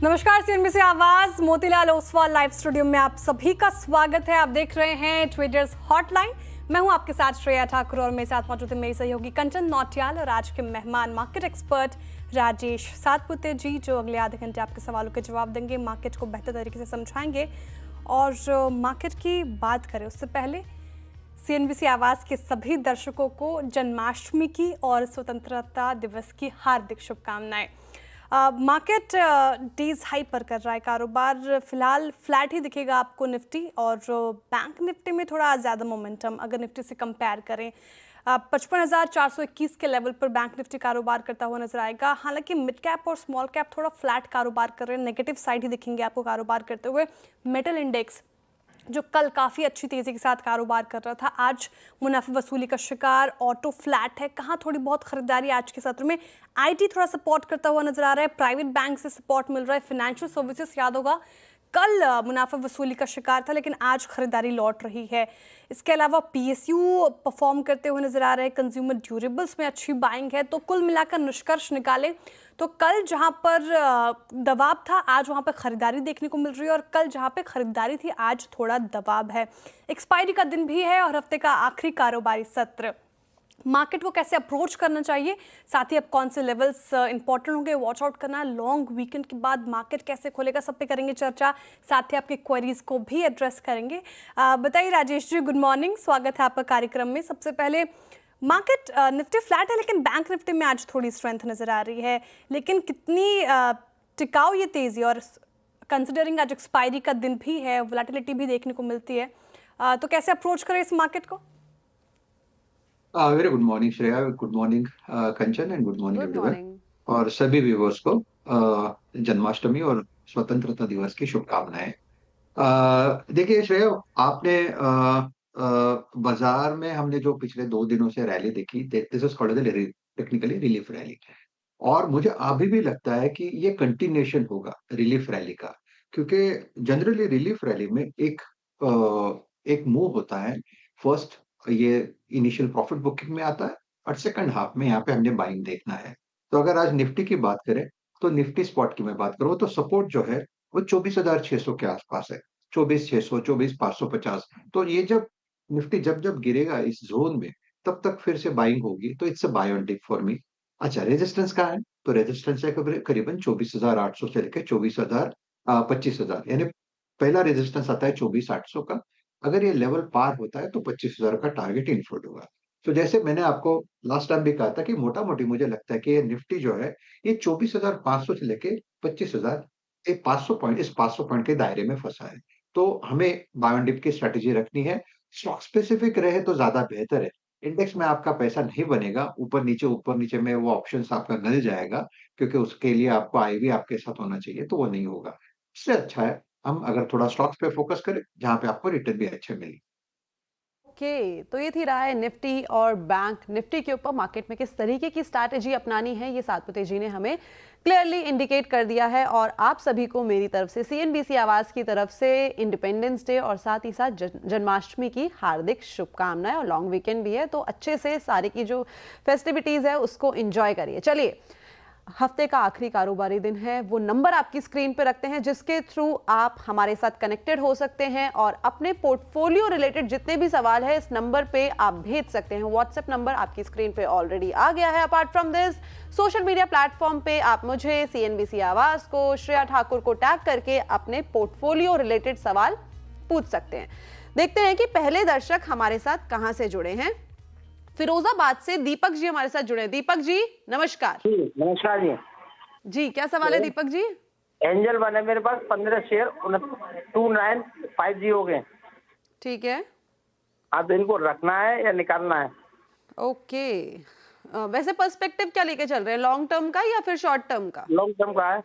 नमस्कार, सीएनबीसी आवाज Motilal Oswal live studio में आप सभी का स्वागत है। आप देख रहे हैं ट्रेडर्स हॉटलाइन। मैं हूं आपके साथ श्रेया ठाकुर और मेरे साथ मौजूद है मेरी सहयोगी कंचन नौटियाल और आज के मेहमान मार्केट एक्सपर्ट राजेश सातपुते जी, जो अगले आधे घंटे आपके सवालों के जवाब देंगे, मार्केट को बेहतर तरीके से समझाएंगे। और मार्केट की बात करें उससे पहले सीएनबीसी आवाज के सभी दर्शकों को जन्माष्टमी की और स्वतंत्रता दिवस की हार्दिक शुभकामनाएं। मार्केट डेज हाई पर कर रहा है कारोबार। फिलहाल फ्लैट ही दिखेगा आपको निफ्टी, और बैंक निफ्टी में थोड़ा ज़्यादा मोमेंटम अगर निफ्टी से कंपेयर करें 55,421 के लेवल पर बैंक निफ्टी कारोबार करता हुआ नजर आएगा। हालांकि मिड कैप और स्मॉल कैप थोड़ा फ्लैट कारोबार कर रहे हैं, नेगेटिव साइड ही दिखेंगे आपको कारोबार करते हुए। मेटल इंडेक्स जो कल काफ़ी अच्छी तेज़ी के साथ कारोबार कर रहा था, आज मुनाफे वसूली का शिकार। ऑटो फ्लैट है, कहाँ थोड़ी बहुत खरीदारी आज के सत्र में। आईटी थोड़ा सपोर्ट करता हुआ नजर आ रहा है, प्राइवेट बैंक से सपोर्ट मिल रहा है। फाइनेंशियल सर्विसेज याद होगा कल मुनाफा वसूली का शिकार था, लेकिन आज खरीदारी लौट रही है। इसके अलावा पीएसयू परफॉर्म करते हुए नजर आ रहे हैं। कंज्यूमर ड्यूरेबल्स में अच्छी बाइंग है। तो कुल मिलाकर निष्कर्ष निकालें तो कल जहां पर दबाव था, आज वहां पर खरीदारी देखने को मिल रही है, और कल जहां पे खरीदारी थी, आज थोड़ा दबाव है। एक्सपायरी का दिन भी है और हफ्ते का आखिरी कारोबारी सत्र। मार्केट को कैसे अप्रोच करना चाहिए, साथ ही अब कौन से लेवल्स इंपॉर्टेंट होंगे, वॉच आउट करना। लॉन्ग वीकेंड के बाद मार्केट कैसे खोलेगा, सब पे करेंगे चर्चा। साथ ही आपके क्वेरीज को भी एड्रेस करेंगे। बताइए राजेश जी, गुड मॉर्निंग, स्वागत है आपका कार्यक्रम में। सबसे पहले मार्केट निफ्टी फ्लैट है, लेकिन बैंक निफ्टी में आज थोड़ी स्ट्रेंथ नजर आ रही है, लेकिन कितनी टिकाऊ ये तेजी, और कंसिडरिंग आज एक्सपायरी का दिन भी है, वोलेटिलिटी भी देखने को मिलती है, तो कैसे अप्रोच करें इस मार्केट को? Very good morning Shreya, good morning Kanchan, and good morning good everyone. Morning. और सभी व्यूवर्स को जन्माष्टमी और स्वतंत्रता दिवस की शुभकामनाएं। देखिए श्रेया, आपने बाजार में हमने जो पिछले 2 दिनों से रैली देखी, this is called technically relief rally. और मुझे अभी भी लगता है कि ये कंटिन्यूएशन होगा रिलीफ रैली का, क्योंकि जनरली रिलीफ रैली में एक मूव होता है। फर्स्ट ये इनिशियल प्रॉफिट बुकिंग में आता है, और सेकंड हाफ में यहाँ पे हमने बाइंग देखना है। तो अगर आज निफ्टी की बात करें, तो निफ्टी स्पॉट की मैं बात करूँ तो सपोर्ट जो है वो 24,600 के आसपास है। 24,600, 24,550। तो ये जब निफ्टी जब जब गिरेगा इस जोन में, तब तक फिर से बाइंग होगी। तो it's a buy on dip for me. अच्छा, रेजिस्टेंस कहाँ है? तो रेजिस्टेंस है करीबन 24,800 से लेकर 25,000, यानी पहला रेजिस्टेंस आता है 24,800 का। अगर ये लेवल पार होता है तो 25,000 का टारगेट इनफ्लोड होगा। तो जैसे मैंने आपको लास्ट टाइम भी कहा था कि मोटा मोटी मुझे लगता है कि ये निफ्टी जो है, ये 24,500 से लेके 25,000, एक 500 पॉइंट, इस 500 पॉइंट के दायरे में फंसा है। तो हमें बाय ऑन डिप की स्ट्रेटेजी रखनी है। स्टॉक स्पेसिफिक रहे तो ज्यादा बेहतर है। इंडेक्स में आपका पैसा नहीं बनेगा, ऊपर नीचे में वो ऑप्शंस आपका गल जाएगा, क्योंकि उसके लिए आपको आईवी आपके साथ होना चाहिए, तो वो नहीं होगा। इससे अच्छा है हम अगर थोड़ा स्टॉक्स पे फोकस करें, जहाँ पे आपको रिटर्न भी अच्छे मिले। ओके, तो ये थी राय निफ्टी और बैंक निफ्टी के ऊपर। मार्केट में किस तरीके की स्ट्रैटेजी अपनानी है, ये सातपुते जी ने हमें क्लियरली इंडिकेट कर दिया है। और आप सभी को मेरी तरफ से, सीएनबीसी आवाज की तरफ से, इंडिपेंडेंस डे और साथ ही साथ जन्माष्टमी की हार्दिक शुभकामनाएं। और लॉन्ग वीकेंड भी है, तो अच्छे से सारी की जो फेस्टिविटीज है उसको एंजॉय करिए। चलिए, हफ्ते का आखिरी कारोबारी दिन है, वो नंबर आपकी स्क्रीन पे रखते हैं जिसके थ्रू आप हमारे साथ कनेक्टेड हो सकते हैं और अपने पोर्टफोलियो रिलेटेड जितने भी सवाल है इस नंबर पे आप भेज सकते हैं। व्हाट्सएप नंबर आपकी स्क्रीन पे ऑलरेडी आ गया है। Apart from this, social media platform पे आप मुझे, सीएनबीसी आवाज को, श्रेया ठाकुर को टैग करके अपने पोर्टफोलियो रिलेटेड सवाल पूछ सकते हैं। देखते हैं कि पहले दर्शक हमारे साथ कहां से जुड़े हैं। फिरोजाबाद से दीपक जी हमारे साथ जुड़े हैं। दीपक जी नमस्कार। जी नमस्कार जी। जी, क्या सवाल है दीपक जी? एंजल वन है मेरे पास, 15 शेयर 2950 हो गए। ठीक है। अब इनको रखना है या निकालना है? ओके, वैसे पर्सपेक्टिव क्या लेके चल रहे हैं, लॉन्ग टर्म का या फिर शॉर्ट टर्म का? लॉन्ग टर्म का है।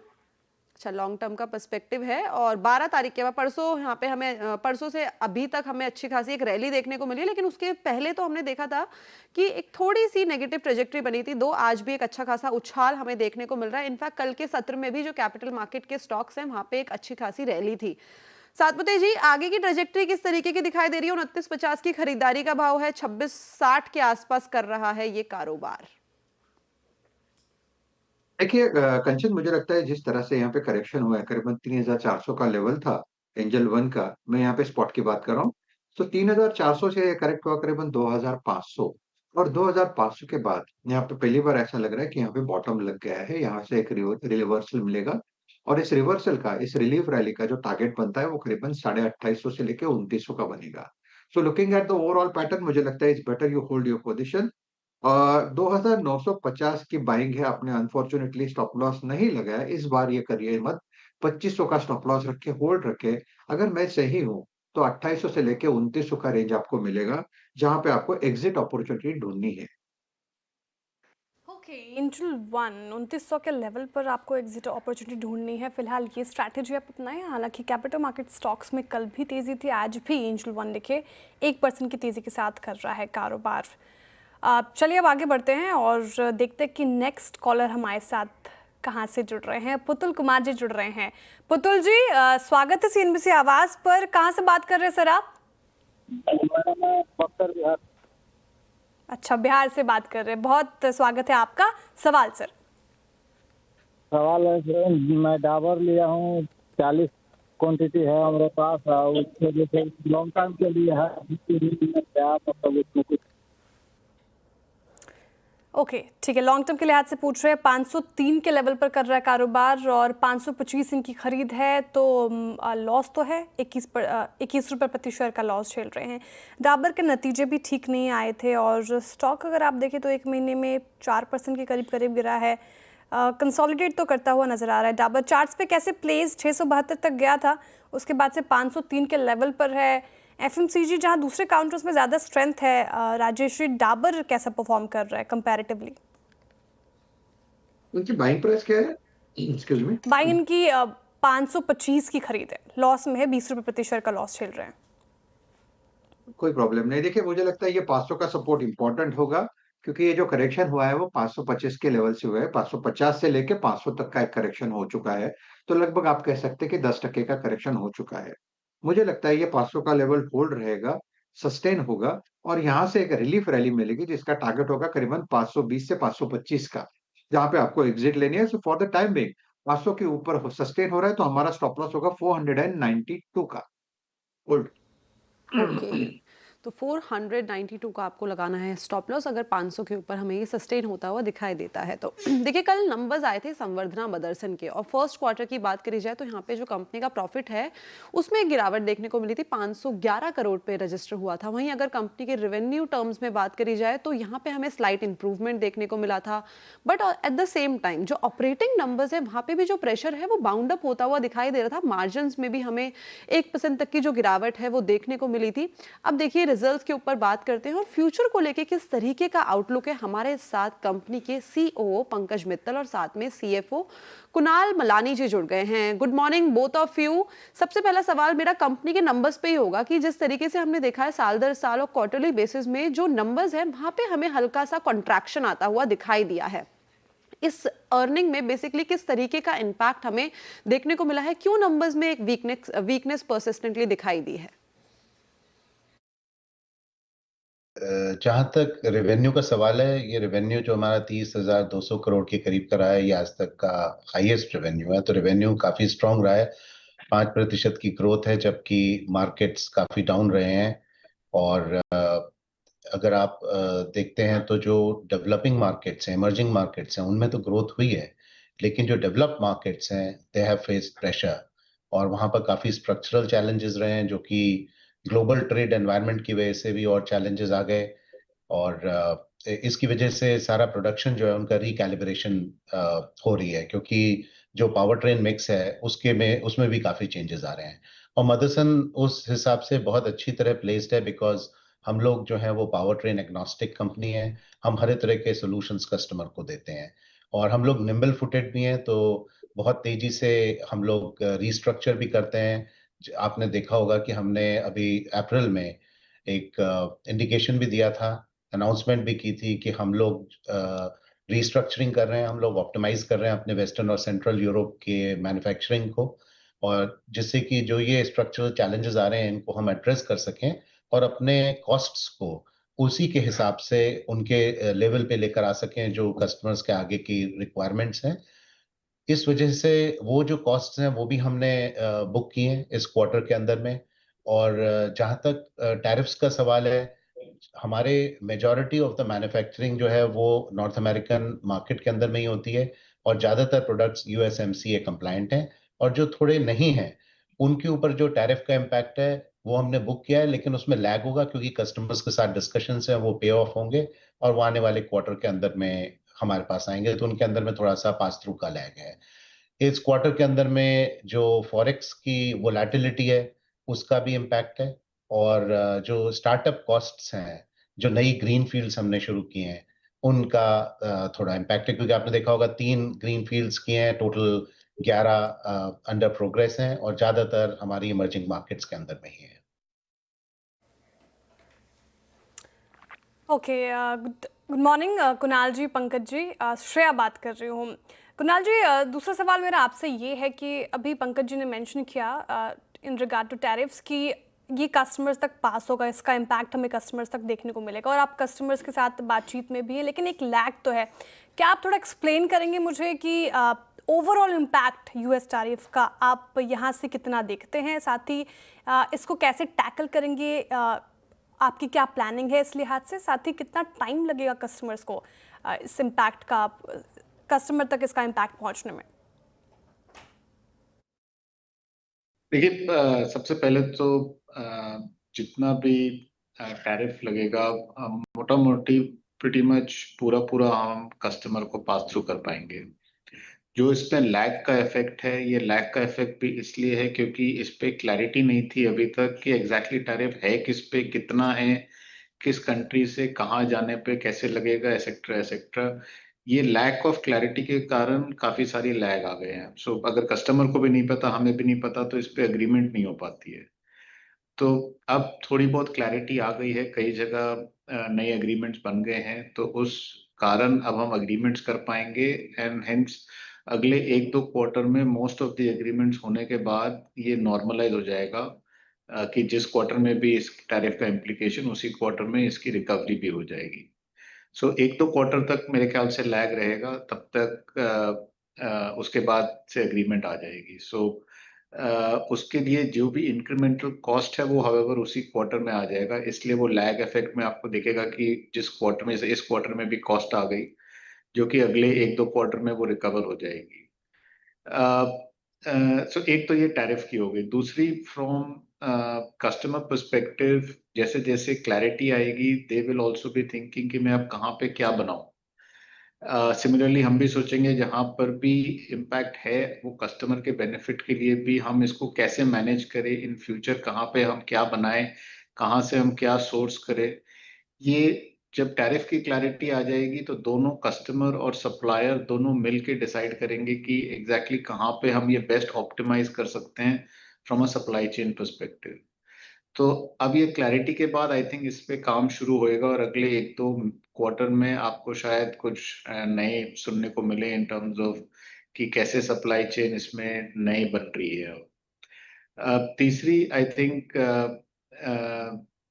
अच्छा, लॉन्ग टर्म का पर्सपेक्टिव है। और 12 तारीख के बाद, परसों यहाँ पे हमें, परसों से अभी तक हमें अच्छी खासी एक रैली देखने को मिली, लेकिन उसके पहले तो हमने देखा था कि एक थोड़ी सी नेगेटिव ट्रेजेक्टरी बनी थी। दो आज भी एक अच्छा खासा उछाल हमें देखने को मिल रहा है। इनफैक्ट कल के सत्र में भी जो कैपिटल मार्केट के स्टॉक्स हैं वहां पे एक अच्छी खासी रैली थी। सातपुते जी, आगे की ट्रेजेक्टरी किस तरीके की दिखाई दे रही है? 29.50 की खरीदारी का भाव है, 26.60 के आसपास कर रहा है ये कारोबार। देखिए कंचन, मुझे लगता है जिस तरह से यहाँ पे करेक्शन हुआ है, करीबन 3,400 का लेवल था एंजल वन का, मैं यहाँ पे स्पॉट की बात कर रहा हूँ। तो 3,400 से करेक्ट हुआ करीबन 2,500, और 2,500 के बाद यहाँ पे पहली बार ऐसा लग रहा है कि यहाँ पे बॉटम लग गया है, यहाँ से एक रिवर्सल मिलेगा। और इस रिवर्सल का, इस रिलीफ रैली का जो टारगेट बनता है वो करीबन 2850 से लेके 2900 का बनेगा। So looking at the overall pattern, मुझे लगता है it's better you hold your position. 2,950 की बाइंग है, आपने अनफॉर्चुनेटली स्टॉप लॉस नहीं लगाया, इस बार ये करिए मत। 2500 का स्टॉप लॉस रखे, होल्ड रखे। अगर मैं सही हूं तो 2800 से लेके 2900 का रेंज आपको मिलेगा, जहां पे आपको एग्जिट अपॉर्चुनिटी ढूंढनी है। ओके, एंजल वन 2900 के लेवल पर आपको एग्जिट अपॉर्चुनिटी ढूंढनी है। फिलहाल ये स्ट्रैटेजी आप अपनाएं। हालांकि कैपिटल मार्केट स्टॉक्स में कल भी तेजी थी, आज भी एंजल वन देखिए 1% की तेजी के साथ कर रहा है कारोबार। चलिए अब आगे बढ़ते हैं और देखते हैं कि नेक्स्ट कॉलर हमारे साथ कहाँ से जुड़ रहे हैं। पुतुल कुमार जी जुड़ रहे हैं। पुतुल जी, स्वागत है सीएनबीसी आवाज पर। कहाँ से बात कर रहे हैं सर आप? बिहार। अच्छा, बिहार से बात कर रहे हैं, बहुत स्वागत है आपका। सवाल सर। सवाल है कि मैं डाबर लिया हूँ, 40 क्वांटिटी है हमारे पास, और उसके वजह से लॉन्ग टाइम के लिए है, क्या मतलब उसमें कुछ? ओके, ठीक है, लॉन्ग टर्म के लिहाज से पूछ रहे हैं। 503 के लेवल पर कर रहा है कारोबार और 525 इनकी खरीद है, तो लॉस तो है, 21 रुपये प्रति शेयर का लॉस झेल रहे हैं। डाबर के नतीजे भी ठीक नहीं आए थे और स्टॉक अगर आप देखें तो एक महीने में 4% के करीब करीब गिरा है। कंसोलिडेट तो करता हुआ नजर आ रहा है। डाबर चार्ट्स पे कैसे प्लेस 672 तक गया था, उसके बाद से 503 के लेवल पर है। एफएमसीजी जहां दूसरे काउंटर्स में ज़्यादा स्ट्रेंथ है, राजेश्री, डाबर कैसा परफॉर्म कर रहा है कंपैरेटिवली? उनकी बाइंग प्राइस क्या है? Excuse me. बाइंग इनकी 525 की खरीद है, लॉस में है, 20 रुपये प्रति शेयर का लॉस झेल रहे हैं। कोई प्रॉब्लम नहीं। देखिए, मुझे लगता है ये 500 का सपोर्ट इंपॉर्टेंट होगा, क्योंकि ये जो करेक्शन हुआ है वो 525 के लेवल से हुआ है। 550 से लेके 500 तक का एक करेक्शन हो चुका है। तो लगभग आप कह सकते हैं कि 10% का करेक्शन हो चुका है। मुझे लगता है ये 500 का लेवल होल्ड रहेगा, सस्टेन होगा, और यहाँ से एक रिलीफ रैली मिलेगी जिसका टारगेट होगा करीबन 520 से 525 का, जहाँ पे आपको एग्जिट लेनी है। So for the time being 500 के ऊपर सस्टेन हो रहा है, तो हमारा स्टॉप लॉस होगा 492 का। होल्ड। ओके, तो 492 का आपको लगाना है स्टॉप लॉस अगर 500 के ऊपर हमें ये सस्टेन होता हुआ दिखाई देता है तो। देखिए, कल नंबर्स आए थे संवर्धना मदरसन के, और फर्स्ट क्वार्टर की बात करी जाए तो यहाँ पे जो कंपनी का प्रॉफिट है उसमें एक गिरावट देखने को मिली थी, 511 करोड़ पे रजिस्टर हुआ था। वहीं अगर कंपनी के रेवेन्यू टर्म्स में बात करी जाए तो यहाँ पे हमें स्लाइट इंप्रूवमेंट देखने को मिला था, but at the same time जो ऑपरेटिंग नंबर्स है वहाँ पे भी जो प्रेशर है वो बाउंड अप होता हुआ दिखाई दे रहा था। मार्जिन में भी हमें 1% तक की जो गिरावट है वो देखने को मिली थी। अब देखिए, रिजल्ट्स के ऊपर बात करते हैं और फ्यूचर को लेके किस तरीके का आउटलुक है। हमारे साथ कंपनी के सीओओ पंकज मित्तल और साथ में सीएफओ कुणाल मलानी जी जुड़ गए हैं। Good morning both of you. सबसे पहला सवाल मेरा कंपनी के नंबर्स पे ही होगा कि जिस तरीके से हमने देखा है साल दर साल और क्वार्टरली बेसिस में जो नंबर्स हैं वहां पे हमें हल्का सा कॉन्ट्रैक्शन आता हुआ दिखाई दिया है। इस अर्निंग में बेसिकली किस तरीके का इंपैक्ट हमें देखने को मिला है, क्यों नंबर्स में एक वीकनेस परसिस्टेंटली दिखाई दी है? जहां तक रेवेन्यू का सवाल है, ये रेवेन्यू जो हमारा 30,200 करोड़ के करीब का रहा है, ये आज तक का हाईएस्ट रेवेन्यू है। तो रेवेन्यू काफी स्ट्रांग रहा है, 5% की ग्रोथ है, जबकि मार्केट्स काफी डाउन रहे हैं। और अगर आप देखते हैं तो जो डेवलपिंग मार्केट्स हैं, इमर्जिंग मार्केट्स हैं, उनमें तो ग्रोथ हुई है, लेकिन जो डेवलप्ड मार्केट्स हैं दे हैव फेस्ड प्रेशर, और वहां पर काफी स्ट्रक्चरल चैलेंजेस रहे हैं, जो कि ग्लोबल ट्रेड एनवायरनमेंट की वजह से भी और चैलेंजेस आ गए। और इसकी वजह से सारा प्रोडक्शन जो है उनका रिकैलिब्रेशन हो रही है, क्योंकि जो पावर ट्रेन मिक्स है उसमें भी काफी चेंजेस आ रहे हैं। और मदरसन उस हिसाब से बहुत अच्छी तरह प्लेस्ड है, बिकॉज हम लोग जो है वो पावर ट्रेन एग्नोस्टिक कंपनी है। हम हर तरह के सॉल्यूशंस कस्टमर को देते हैं, और हम लोग निम्बल फुटेड भी हैं, तो बहुत तेजी से हम लोग रिस्ट्रक्चर भी करते हैं। आपने देखा होगा कि हमने अभी अप्रैल में एक इंडिकेशन भी दिया था, अनाउंसमेंट भी की थी कि हम लोग रिस्ट्रक्चरिंग कर रहे हैं, हम लोग ऑप्टिमाइज कर रहे हैं अपने वेस्टर्न और सेंट्रल यूरोप के मैन्युफैक्चरिंग को, और जिससे कि जो ये स्ट्रक्चरल चैलेंजेस आ रहे हैं इनको हम एड्रेस कर सकें और अपने कॉस्ट्स को उसी के हिसाब से उनके लेवल पे लेकर आ सकें जो कस्टमर्स के आगे की रिक्वायरमेंट्स हैं। इस वजह से वो जो कॉस्ट्स हैं वो भी हमने बुक किए हैं इस क्वार्टर के अंदर में। और जहाँ तक टैरिफ्स का सवाल है, हमारे मेजॉरिटी ऑफ द मैन्युफैक्चरिंग जो है वो नॉर्थ अमेरिकन मार्केट के अंदर में ही होती है और ज़्यादातर प्रोडक्ट्स यूएसएमसीए कंप्लायंट हैं। और जो थोड़े नहीं हैं उनके ऊपर जो टैरिफ का इम्पैक्ट है वो हमने बुक किया है, लेकिन उसमें लैग होगा क्योंकि कस्टमर्स के साथ डिस्कशंस हैं, वो पे ऑफ होंगे और वो आने वाले क्वार्टर के अंदर में हमारे पास आएंगे, तो उनके अंदर में थोड़ा सा पास थ्रू का लैग है। इस क्वार्टर के अंदर में जो फॉरेक्स की वोलेटिलिटी है उसका भी इम्पैक्ट है। और जो स्टार्टअप कॉस्ट्स हैं, जो नई ग्रीन फील्ड्स हमने शुरू किए हैं उनका थोड़ा इम्पैक्ट है, क्योंकि आपने देखा होगा 3 ग्रीन फील्ड्स किए हैं, टोटल 11 अंडर प्रोग्रेस हैं और ज्यादातर हमारी इमर्जिंग मार्केट्स के अंदर में ही है। ओके, गुड मॉर्निंग कुणाल जी, पंकज जी, श्रेया बात कर रही हूँ। कुणाल जी, दूसरा सवाल मेरा आपसे ये है कि अभी पंकज जी ने मेंशन किया इन रिगार्ड टू टैरिफ्स कि ये कस्टमर्स तक पास होगा, इसका इम्पैक्ट हमें कस्टमर्स तक देखने को मिलेगा और आप कस्टमर्स के साथ बातचीत में भी है, लेकिन एक लैग तो है। क्या आप थोड़ा एक्सप्लेन करेंगे मुझे कि ओवरऑल इम्पैक्ट यूएस टैरिफ का आप यहाँ से कितना देखते हैं, साथ ही इसको कैसे टैकल करेंगे, आपकी क्या प्लानिंग है इस लिहाज से, साथ ही कितना टाइम लगेगा कस्टमर्स को इस इम्पैक्ट का, कस्टमर तक इसका इम्पैक्ट पहुंचने में? देखिए, सबसे पहले तो जितना भी टैरिफ लगेगा, मोटा मोटी प्रीटी मच पूरा पूरा हम कस्टमर को पास थ्रू कर पाएंगे। जो इसमें लैग का इफेक्ट है, ये लैग का इफेक्ट भी इसलिए है क्योंकि इस पे क्लैरिटी नहीं थी अभी तक कि एग्जैक्टली टैरिफ है किस पे, कितना है, किस कंट्री से कहाँ जाने पे कैसे लगेगा, एसेट्रा एसेट्रा। ये लैक ऑफ क्लैरिटी के कारण काफी सारी लैग आ गए हैं। सो अगर कस्टमर को भी नहीं पता, हमें भी नहीं पता, तो इस पे एग्रीमेंट नहीं हो पाती है। तो अब थोड़ी बहुत क्लैरिटी आ गई है, कई जगह नए एग्रीमेंट्स बन गए हैं, तो उस कारण अब हम एग्रीमेंट्स कर पाएंगे। एंड हेंस अगले 1-2 क्वार्टर में मोस्ट ऑफ द एग्रीमेंट्स होने के बाद ये नॉर्मलाइज हो जाएगा कि जिस क्वार्टर में भी इस टैरिफ का इम्प्लीकेशन, उसी क्वार्टर में इसकी रिकवरी भी हो जाएगी। सो 1-2 क्वार्टर तक मेरे ख्याल से लैग रहेगा, तब तक उसके बाद से एग्रीमेंट आ जाएगी। सो उसके लिए जो भी इंक्रीमेंटल कॉस्ट है वो हावेवर उसी क्वार्टर में आ जाएगा, इसलिए वो लैग इफेक्ट में आपको दिखेगा कि जिस क्वार्टर में से इस क्वार्टर में भी कॉस्ट आ गई, जो कि अगले 1-2 क्वार्टर में वो रिकवर हो जाएगी। सो एक तो ये टैरिफ की हो गई। दूसरी, फ्रॉम कस्टमर पर्सपेक्टिव, जैसे जैसे क्लैरिटी आएगी, they will also be thinking कि मैं अब कहाँ पे क्या बनाऊं। सिमिलरली हम भी सोचेंगे जहां पर भी इम्पैक्ट है वो कस्टमर के बेनिफिट के लिए भी हम इसको कैसे मैनेज करें इन फ्यूचर, कहाँ पे हम क्या बनाएं, कहाँ से हम क्या सोर्स करें। ये जब टैरिफ की क्लैरिटी आ जाएगी तो दोनों कस्टमर और सप्लायर दोनों मिल के डिसाइड करेंगे कि एग्जैक्टली कहाँ पे हम ये बेस्ट ऑप्टिमाइज कर सकते हैं from a supply chain perspective. तो अब ये क्लैरिटी के बाद आई थिंक इस पे काम शुरू होएगा और अगले 1-2 क्वार्टर में आपको शायद कुछ नए सुनने को मिले इन टर्म्स ऑफ कि कैसे सप्लाई चेन इसमें नई बन रही है। तीसरी, आई थिंक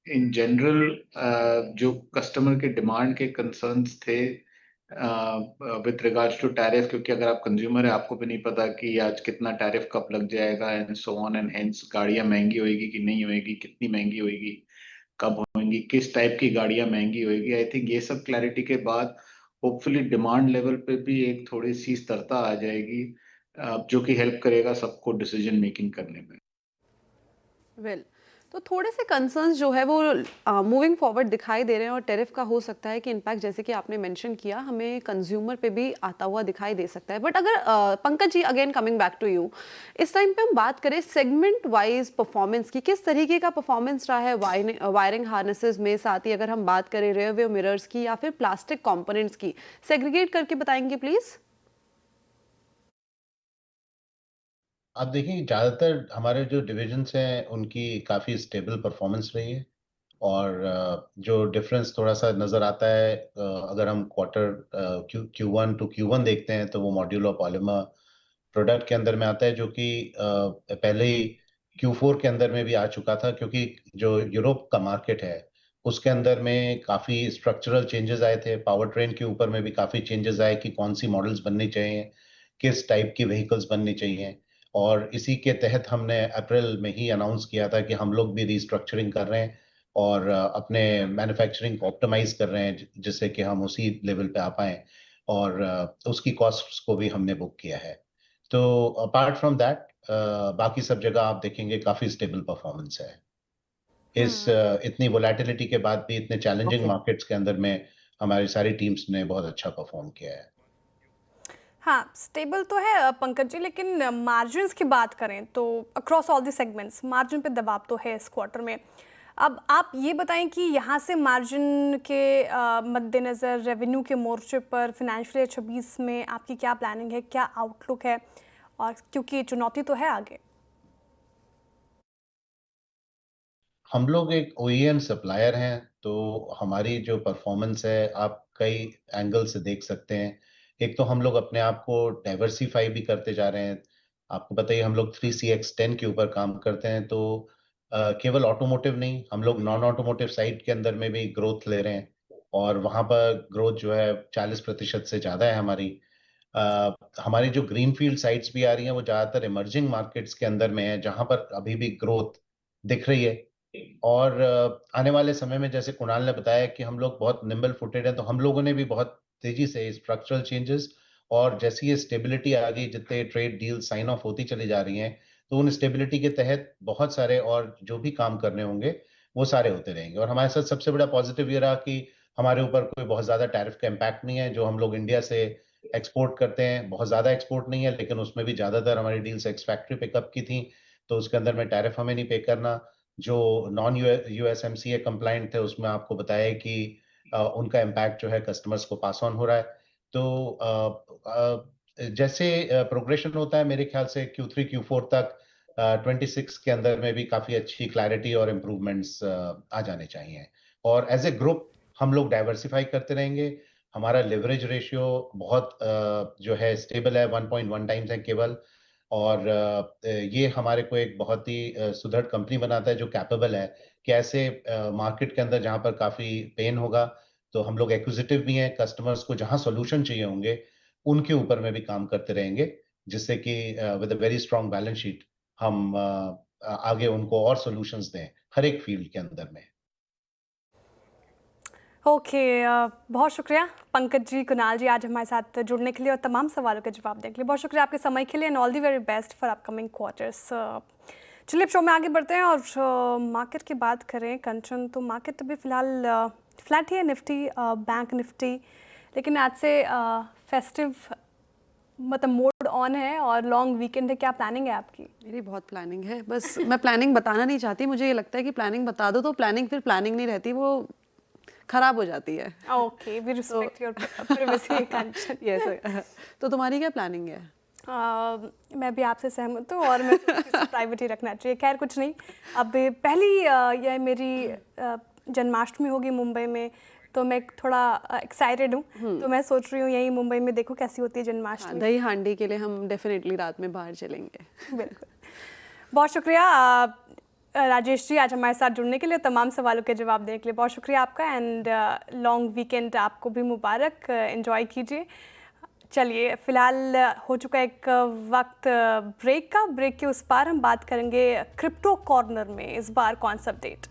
इन जनरल जो कस्टमर के डिमांड के कंसर्न्स थे विद रिगार्ड्स टू टैरिफ, क्योंकि अगर आप कंज्यूमर है आपको भी नहीं पता कि आज कितना टैरिफ कब लग जाएगा and so on and hence, गाड़ियां महंगी होएगी कि नहीं होएगी, कितनी महंगी होएगी, कब होंगी, किस टाइप की गाड़ियां महंगी होएगी। आई थिंक ये सब क्लैरिटी के बाद होपफुली डिमांड लेवल पे भी एक थोड़ी सी स्थिरता आ जाएगी, जो कि हेल्प करेगा सबको डिसीजन मेकिंग करने में। वेल, तो थोड़े से कंसर्न्स जो है वो मूविंग फॉरवर्ड दिखाई दे रहे हैं और टैरिफ का हो सकता है कि इम्पैक्ट, जैसे कि आपने मेंशन किया, हमें कंज्यूमर पे भी आता हुआ दिखाई दे सकता है। बट अगर Pankaj ji, again coming back to you, इस टाइम पे हम बात करें सेगमेंट वाइज परफॉर्मेंस की, किस तरीके का परफॉर्मेंस रहा है वायरिंग हार्नेसेस में, साथ ही अगर हम बात करें रेयर व्यू मिरर्स की या फिर प्लास्टिक कॉम्पोनेंट्स की, सेग्रीगेट करके बताएंगे प्लीज। आप देखिए, ज्यादातर हमारे जो डिविजन्स हैं उनकी काफी स्टेबल परफॉर्मेंस रही है। और जो डिफरेंस थोड़ा सा नजर आता है, अगर हम क्वार्टर Q1 टू Q1 देखते हैं तो वो मॉड्यूलर पॉलीमर प्रोडक्ट के अंदर में आता है, जो कि पहले ही Q4 के अंदर में भी आ चुका था, क्योंकि जो यूरोप का मार्केट है उसके अंदर में काफ़ी स्ट्रक्चरल चेंजेस आए थे। पावर ट्रेन के ऊपर में भी काफ़ी चेंजेस आए कि कौन-सी मॉडल्स बननी चाहिए, किस टाइप की व्हीकल्स बननी चाहिए। और इसी के तहत हमने अप्रैल में ही अनाउंस किया था कि हम लोग भी रीस्ट्रक्चरिंग कर रहे हैं और अपने मैन्युफैक्चरिंग को ऑप्टिमाइज़ कर रहे हैं जिससे कि हम उसी लेवल पे आ पाएँ और उसकी कॉस्ट्स को भी हमने बुक किया है। तो अपार्ट फ्रॉम दैट बाकी सब जगह आप देखेंगे काफ़ी स्टेबल परफॉर्मेंस है। इतनी वोलैटिलिटी के बाद भी इतने चैलेंजिंग ओके। मार्केट्स के अंदर में हमारी सारी टीम्स ने बहुत अच्छा परफॉर्म किया है। हाँ, स्टेबल तो है पंकज जी, लेकिन मार्जिन्स की बात करें तो across all the segments margin पे दबाव तो है इस क्वार्टर में। अब आप ये बताएं कि यहाँ से मार्जिन के मद्देनज़र रेवेन्यू के मोर्चे पर फिनेंशियल ईयर 26 में आपकी क्या प्लानिंग है, क्या आउटलुक है, और क्योंकि चुनौती तो है आगे। हम लोग एक ओईएम सप्लायर हैं, तो हमारी जो परफॉर्मेंस है आप कई एंगल से देख सकते हैं। एक तो हम लोग अपने आप को डाइवर्सिफ़ाई भी करते जा रहे हैं। आपको पता ही है हम लोग 3CX10 के ऊपर काम करते हैं, तो केवल ऑटोमोटिव नहीं, हम लोग नॉन ऑटोमोटिव साइड के अंदर में भी ग्रोथ ले रहे हैं और वहाँ पर ग्रोथ जो है 40% से ज़्यादा है हमारी। हमारी जो ग्रीनफ़ील्ड साइट्स भी आ रही हैं, वो ज़्यादातर इमर्जिंग मार्केट्स के अंदर में है, जहाँ पर अभी भी ग्रोथ दिख रही है। और आने वाले समय में जैसे कुणाल ने बताया कि हम लोग बहुत निम्बल फुटेड हैं, तो हम लोगों ने भी बहुत तेज़ी से स्ट्रक्चरल चेंजेस और जैसी ये स्टेबिलिटी आ गई, जितने ट्रेड डील साइन ऑफ होती चली जा रही हैं, तो उन स्टेबिलिटी के तहत बहुत सारे और जो भी काम करने होंगे, वो सारे होते रहेंगे। और हमारे साथ सबसे बड़ा पॉज़िटिव ये रहा कि हमारे ऊपर कोई बहुत ज़्यादा टैरिफ का इम्पैक्ट नहीं है। जो हम लोग इंडिया से एक्सपोर्ट करते हैं, बहुत ज़्यादा एक्सपोर्ट नहीं है, लेकिन उसमें भी ज़्यादातर हमारी डील्स एक्स फैक्ट्री पिकअप की थी, तो उसके अंदर में टैरिफ हमें नहीं पे करना। जो नॉन यूएसएमसीए कंप्लायंट थे, उसमें आपको बताया कि उनका इम्पैक्ट जो है कस्टमर्स को पास ऑन हो रहा है। तो जैसे प्रोग्रेशन होता है मेरे ख्याल से Q3 Q4 तक 26 के अंदर में भी काफ़ी अच्छी क्लैरिटी और इम्प्रूवमेंट्स आ जाने चाहिए। और एज़ ए ग्रुप हम लोग डाइवर्सिफ़ाई करते रहेंगे। हमारा लिवरेज रेशियो बहुत जो है स्टेबल है, 1.1 टाइम्स है केवल। और ये हमारे को एक बहुत ही सुदृढ़ कंपनी बनाता है जो कैपेबल है कि ऐसे मार्केट के अंदर जहाँ पर काफ़ी पेन होगा, तो हम लोग एक्विजिटिव भी हैं, कस्टमर्स को जहाँ सॉल्यूशन चाहिए होंगे, उनके ऊपर में भी काम करते रहेंगे, जिससे कि with a very strong balance sheet हम आगे उनको और सॉल्यूशंस दें, हर एक फील्ड के अंदर में। ओके, बहुत शुक्रिया पंकज जी, कुणाल जी, आज हमारे साथ जुड़ने के लिए और तमाम सवालों के जवाब देने के लिए। बहुत शुक्रिया आपके समय के लिए and all the very best for upcoming quarters. चलिए अब शो में आगे बढ़ते हैं और मार्केट की बात करें। कंचन, तो मार्केट अभी फ़िलहाल फ्लैट ही है, निफ्टी बैंक निफ्टी, लेकिन आज से फेस्टिव मतलब मोड ऑन है और लॉन्ग वीकेंड है। क्या प्लानिंग है आपकी? मेरी बहुत प्लानिंग है, बस मैं प्लानिंग बताना नहीं चाहती। मुझे ये लगता है कि प्लानिंग बता दो तो प्लानिंग फिर प्लानिंग नहीं रहती, वो खराब हो जाती है। Okay, we respect your privacy Kanchan. Yes. तो तुम्हारी क्या प्लानिंग है? मैं भी आपसे सहमत हूँ और मैं प्राइवेट ही रखना चाहिए। खैर कुछ नहीं, अब पहली यह मेरी जन्माष्टमी होगी मुंबई में, तो मैं थोड़ा एक्साइटेड हूँ। तो मैं सोच रही हूँ यही मुंबई में देखो कैसी होती है जन्माष्टमी। दही हांडी के लिए हम डेफिनेटली रात में बाहर चलेंगे। बिल्कुल। बहुत शुक्रिया राजेश जी, आज हमारे साथ जुड़ने के लिए, तमाम सवालों के जवाब देने के लिए बहुत शुक्रिया आपका। एंड लॉन्ग वीकेंड आपको भी मुबारक, एंजॉय कीजिए। चलिए, फ़िलहाल हो चुका एक वक्त ब्रेक का। ब्रेक के उस पार हम बात करेंगे क्रिप्टो कॉर्नर में। इस बार कौन सा अपडेट?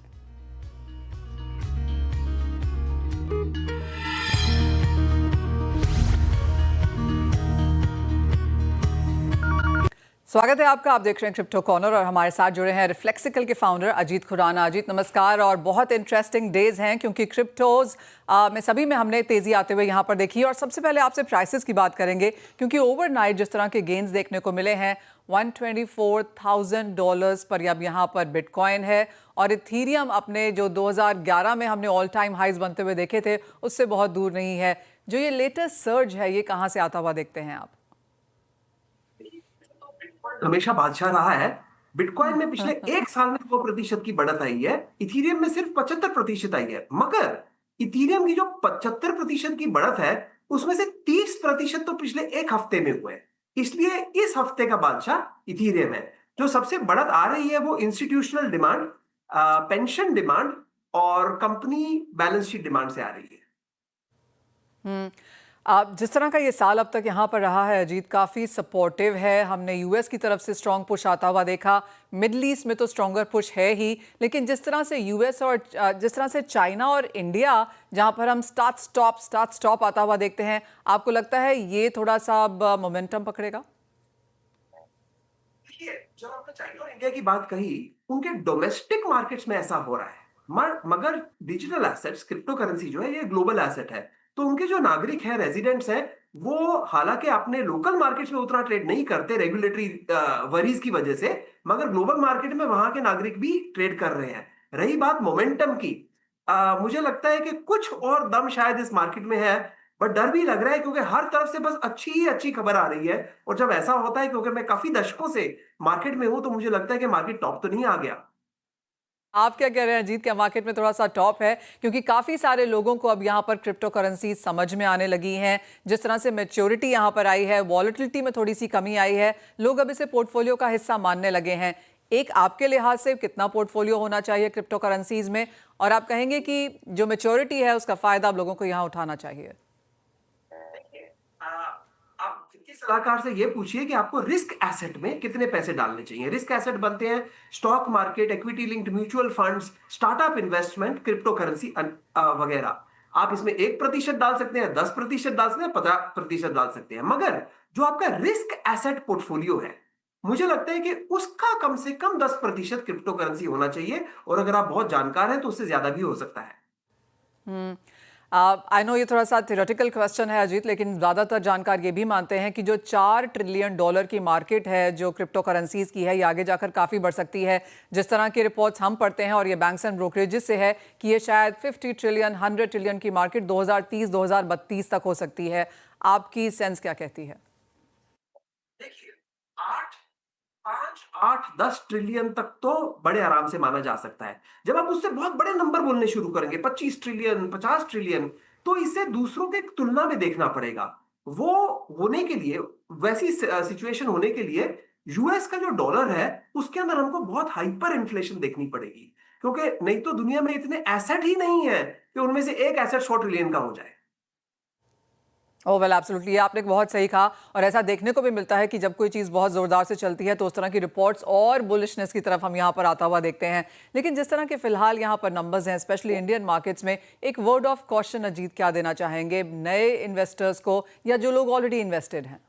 स्वागत है आपका। आप देख रहे हैं क्रिप्टो कॉर्नर और हमारे साथ जुड़े हैं रिफ्लेक्सिकल के फाउंडर अजीत खुराना। अजीत नमस्कार। और बहुत इंटरेस्टिंग डेज हैं क्योंकि क्रिप्टोज में सभी में हमने तेज़ी आते हुए यहाँ पर देखी। और सबसे पहले आपसे प्राइसेस की बात करेंगे क्योंकि ओवरनाइट जिस तरह के गेन्स देखने को मिले हैं, $124,000 पर अब यहाँ पर बिटकॉइन है और इथीरियम अपने जो 2011 में हमने ऑल टाइम हाइज बनते हुए देखे थे उससे बहुत दूर नहीं है। जो ये लेटेस्ट सर्ज है, ये कहाँ से आता हुआ देखते हैं आप? हमेशा बादशाह रहा है। बिटकॉइन में पिछले एक साल में 100% की बढ़त आई है, इथीरियम में सिर्फ 75% आई है। मगर इथीरियम की जो 75% की बढ़त है, उसमें से 30% तो पिछले एक हफ्ते में हुए। इसलिए इस हफ्ते का बादशाह इथीरियम है। जो सबसे बढ़त आ रही है वो इंस्टीट्यूशनल डिमांड, पेंशन डिमांड और कंपनी बैलेंस शीट डिमांड से आ रही है। आप जिस तरह का ये साल अब तक यहाँ पर रहा है अजीत, काफ़ी सपोर्टिव है। हमने यूएस की तरफ से स्ट्रॉन्ग पुश आता हुआ देखा, मिडल ईस्ट में तो स्ट्रॉन्गर पुश है ही, लेकिन जिस तरह से यूएस और जिस तरह से चाइना और इंडिया जहाँ पर हम स्टार्ट स्टॉप आता हुआ देखते हैं, आपको लगता है ये थोड़ा सा अब मोमेंटम पकड़ेगा? देखिए, जब आपने चाइना और इंडिया की बात कही, उनके डोमेस्टिक मार्केट्स में ऐसा हो रहा है, मगर डिजिटल एसेट्स, क्रिप्टो करेंसी जो है ये ग्लोबल एसेट है, तो उनके जो नागरिक हैं, रेजिडेंट्स हैं, वो हालांकि अपने लोकल मार्केट्स में उतना ट्रेड नहीं करते रेगुलेटरी वरीज की वजह से, मगर ग्लोबल मार्केट में वहां के नागरिक भी ट्रेड कर रहे हैं। रही बात मोमेंटम की, मुझे लगता है कि कुछ और दम शायद इस मार्केट में है, बट डर भी लग रहा है क्योंकि हर तरफ से बस अच्छी ही अच्छी खबर आ रही है। और जब ऐसा होता है, क्योंकि मैं काफी दशकों से मार्केट में हूं, तो मुझे लगता है कि मार्केट टॉप तो नहीं आ गया। आप क्या कह रहे हैं अजीत, क्या मार्केट में थोड़ा सा टॉप है? क्योंकि काफ़ी सारे लोगों को अब यहाँ पर क्रिप्टो करेंसी समझ में आने लगी हैं, जिस तरह से मैच्योरिटी यहाँ पर आई है, वॉलेटिलिटी में थोड़ी सी कमी आई है, लोग अब इसे पोर्टफोलियो का हिस्सा मानने लगे हैं। एक आपके लिहाज से कितना पोर्टफोलियो होना चाहिए क्रिप्टो करेंसीज में, और आप कहेंगे कि जो मैच्योरिटी है उसका फ़ायदा अब लोगों को यहाँ उठाना चाहिए? आप वित्तीय सलाहकार से ये पूछिए कि आपको रिस्क एसेट में कितने पैसे डालने चाहिए। रिस्क एसेट बनते हैं stock market, equity linked mutual funds, startup investment, crypto currency वगैरह। आप इसमें 1% डाल सकते हैं, 10% डाल सकते हैं, 50% डाल सकते हैं, मगर जो आपका रिस्क एसेट पोर्टफोलियो है, मुझे लगता है कि उसका कम से कम 10% क्रिप्टो करेंसी होना चाहिए, और अगर आप बहुत जानकार हैं तो उससे ज्यादा भी हो सकता है। आई नो ये थोड़ा सा थियोरेटिकल क्वेश्चन है अजीत, लेकिन ज़्यादातर जानकार ये भी मानते हैं कि जो $4 ट्रिलियन की मार्केट है जो क्रिप्टो करेंसीज की है, ये आगे जाकर काफ़ी बढ़ सकती है। जिस तरह की रिपोर्ट्स हम पढ़ते हैं और ये बैंक्स एंड ब्रोकरेजेस से है कि ये शायद 50 ट्रिलियन 100 ट्रिलियन की मार्केट 2030-2032 तक हो सकती है। आपकी सेंस क्या कहती है? देखिए, 10 ट्रिलियन तक तो बड़े आराम से माना जा सकता है। जब आप उससे बहुत बड़े नंबर बोलने शुरू करेंगे, 25 ट्रिलियन, 50 ट्रिलियन, तो इसे दूसरों के तुलना में देखना पड़ेगा। वो होने के लिए, वैसी सिचुएशन होने के लिए, यूएस का जो डॉलर है, उसके अंदर हमको बहुत हाइपर इन्फ्लेशन देखनी पड़ेगी, क्योंकि नहीं तो दुनिया में इतने एसेट ही नहीं है कि उनमें से एक एसेट 100 ट्रिलियन का हो जाए। ओह वेल एब्सोल्युटली, आपने बहुत सही कहा। और ऐसा देखने को भी मिलता है कि जब कोई चीज़ बहुत ज़ोरदार से चलती है तो उस तरह की रिपोर्ट्स और बुलिशनेस की तरफ हम यहाँ पर आता हुआ देखते हैं। लेकिन जिस तरह के फिलहाल यहाँ पर नंबर्स हैं, स्पेशली इंडियन मार्केट्स में, एक वर्ड ऑफ कॉशन अजीत क्या देना चाहेंगे नए इन्वेस्टर्स को या जो लोग ऑलरेडी इन्वेस्टेड हैं?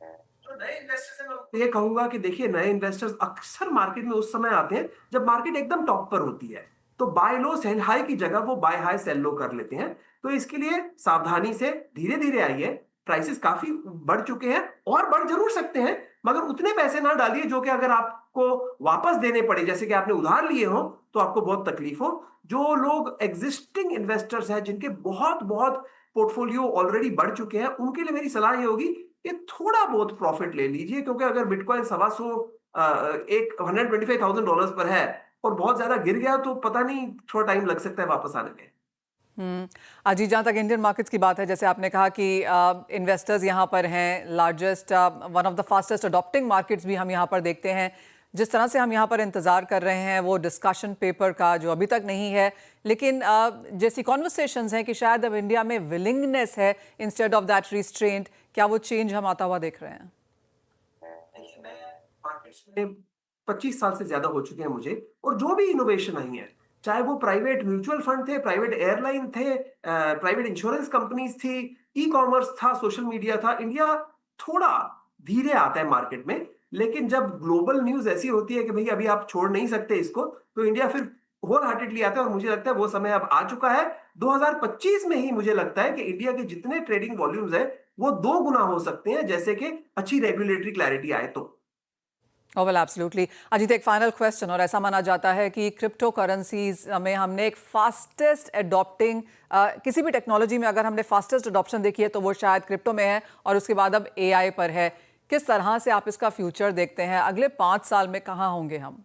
तो नए इन्वेस्टर्स हैं, मैं ये कहूंगा कि देखिए, नए इन्वेस्टर्स अक्सर मार्केट में उस समय आते हैं जब मार्केट एकदम टॉप पर होती है, तो बाय लो सेल हाई की जगह वो बाय हाई सेल लो कर लेते हैं। तो इसके लिए सावधानी से धीरे धीरे आइए। प्राइसेस काफी बढ़ चुके हैं और बढ़ जरूर सकते हैं, मगर उतने पैसे ना डालिए जो कि अगर आपको वापस देने पड़े, जैसे कि आपने उधार लिए हो, तो आपको बहुत तकलीफ हो। जो लोग एग्जिस्टिंग इन्वेस्टर्स हैं, जिनके बहुत बहुत पोर्टफोलियो ऑलरेडी बढ़ चुके हैं, उनके लिए मेरी सलाह ये होगी कि थोड़ा बहुत प्रॉफिट ले लीजिए, क्योंकि अगर बिटकॉइन 125,000 पर है और बहुत ज्यादा गिर गया, तो पता नहीं, थोड़ा टाइम लग सकता है वापस आने में। अजीत, जहाँ तक इंडियन मार्केट्स की बात है, जैसे आपने कहा कि इन्वेस्टर्स यहाँ पर हैं, largest one of the fastest adopting markets भी हम यहाँ पर देखते हैं। जिस तरह से हम यहाँ पर इंतज़ार कर रहे हैं वो डिस्कशन पेपर का, जो अभी तक नहीं है, लेकिन जैसी कॉन्वर्सेशंस हैं कि शायद अब इंडिया में विलिंगनेस है इंस्टेड ऑफ दैट रिस्ट्रेंट, क्या वो चेंज हम आता हुआ देख रहे हैं? मार्केट्स में 25 साल से ज्यादा हो चुके हैं मुझे, और जो भी इनोवेशन आई है, चाहे वो प्राइवेट म्यूचुअल फंड थे, प्राइवेट एयरलाइन थे, प्राइवेट इंश्योरेंस कंपनीज थी, ई कॉमर्स था, सोशल मीडिया था, इंडिया थोड़ा धीरे आता है मार्केट में। लेकिन जब ग्लोबल न्यूज ऐसी होती है कि भाई अभी आप छोड़ नहीं सकते इसको, तो इंडिया फिर होल हार्टेडली आता है, और मुझे लगता है वो समय अब आ चुका है। 2025 में ही मुझे लगता है कि इंडिया के जितने ट्रेडिंग वॉल्यूम्स है वो 2 गुना हो सकते हैं, जैसे कि अच्छी रेगुलेटरी क्लैरिटी आए तो। Oh well, absolutely. अजीत, एक फाइनल क्वेश्चन, और ऐसा माना जाता है कि क्रिप्टो करेंसीज में हमने एक फास्टेस्ट अडॉप्टिंग, किसी भी टेक्नोलॉजी में अगर हमने फास्टेस्ट अडॉप्शन देखी है तो वो शायद क्रिप्टो में है, और उसके बाद अब एआई पर है। किस तरह से आप इसका फ्यूचर देखते हैं? अगले 5 साल में कहाँ होंगे हम?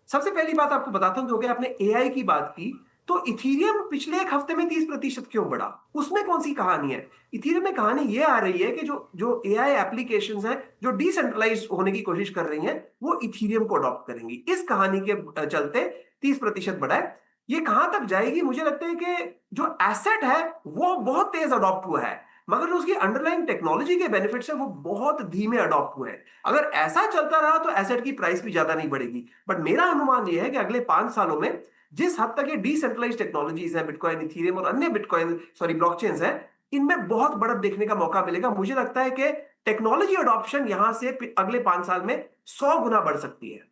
सबसे पहली बात आपको बताता हूं, क्योंकि आपने एआई की बात की, तो इथीरियम पिछले एक हफ्ते में 30% क्यों बढ़ा? उसमें कौन सी कहानी है? इथीरियम में कहानी ये आ रही है कि जो एआई एप्लीकेशंस हैं जो डिसेंट्रलाइज्ड होने की कोशिश कर रही हैं वो इथीरियम को अडॉप्ट करेंगी। इस कहानी के चलते 30% बढ़ा है। ये कहां तक जाएगी? मुझे लगता है कि जो एसेट है वो बहुत तेज अडॉप्ट हुआ है, मगर जो उसकी अंडरलाइंग टेक्नोलॉजी के बेनिफिट्स हैं वो बहुत धीमे अडॉप्ट हुए हैं। अगर ऐसा चलता रहा तो एसेट की प्राइस भी ज्यादा नहीं बढ़ेगी। बट मेरा अनुमान ये है कि अगले 5 सालों में जिस हद तक ये डिसेंट्रलाइज्ड टेक्नोलॉजीज हैं, बिटकॉइन, इथीरियम और अन्य ब्लॉकचेन्स हैं, इनमें बहुत बढ़त देखने का मौका मिलेगा। मुझे लगता है कि टेक्नोलॉजी अडॉप्शन यहां से अगले 5 साल में 100 गुना बढ़ सकती है।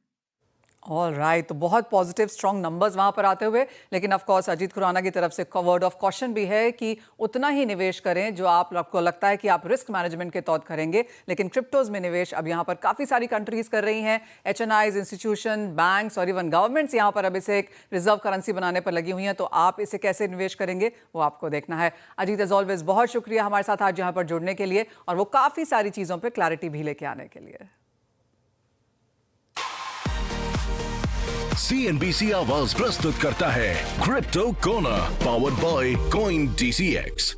ऑल राइट, तो बहुत पॉजिटिव स्ट्रॉन्ग नंबर्स वहां पर आते हुए, लेकिन ऑफ कोर्स अजीत खुराना की तरफ से वर्ड ऑफ कॉशन भी है कि उतना ही निवेश करें जो आपको लगता है कि आप रिस्क मैनेजमेंट के तौर करेंगे। लेकिन क्रिप्टोज में निवेश अब यहाँ पर काफ़ी सारी कंट्रीज कर रही हैं, HNIs, इंस्टीट्यूशन, बैंक्स और इवन गवर्नमेंट्स यहाँ पर अब इसे एक रिजर्व करेंसी बनाने पर लगी हुई हैं। तो आप इसे कैसे निवेश करेंगे वो आपको देखना है। अजीत, एज ऑलवेज बहुत शुक्रिया हमारे साथ आज यहाँ पर जुड़ने के लिए और वो काफ़ी सारी चीज़ों पर क्लैरिटी भी लेके आने के लिए। CNBC आवाज प्रस्तुत करता है crypto corner, powered by CoinDCX।